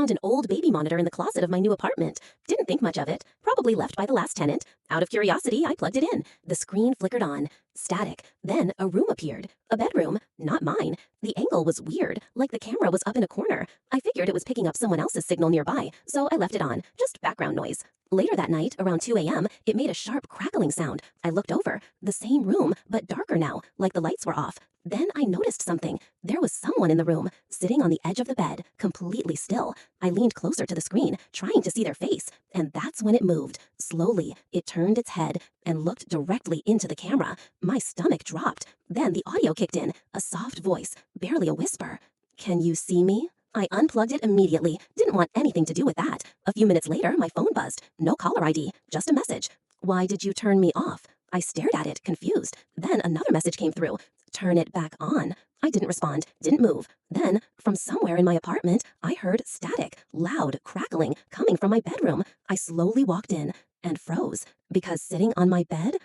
found an old baby monitor in the closet of my new apartment. Didn't think much of it. Probably left by the last tenant. Out of curiosity, I plugged it in. The screen flickered on. Static. Then a room appeared. A bedroom. Not mine. The angle was weird, like the camera was up in a corner. I figured it was picking up someone else's signal nearby, so I left it on. Just background noise. Later that night, around 2 a.m., it made a sharp crackling sound. I looked over. The same room, but darker now, like the lights were off. Then I noticed something. There was someone in the room, sitting on the edge of the bed, completely still. I leaned closer to the screen, trying to see their face, and that's when it moved. Slowly, it turned its head and looked directly into the camera. My stomach dropped. Then the audio kicked in, a soft voice, barely a whisper. "Can you see me?" I unplugged it immediately. Didn't want anything to do with that. A few minutes later, my phone buzzed. No caller ID, just a message. "Why did you turn me off?" I stared at it, confused. Then another message came through. "Turn it back on." I didn't respond, didn't move. Then, from somewhere in my apartment, I heard static, loud, crackling, coming from my bedroom. I slowly walked in and froze, because sitting on my bed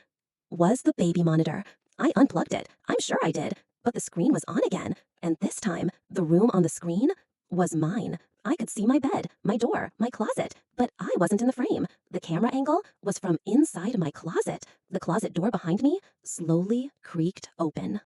was the baby monitor. I unplugged it, I'm sure I did, but the screen was on again. And this time, the room on the screen was mine. I could see my bed, my door, my closet, but I wasn't in the frame. The camera angle was from inside my closet. The closet door behind me slowly creaked open.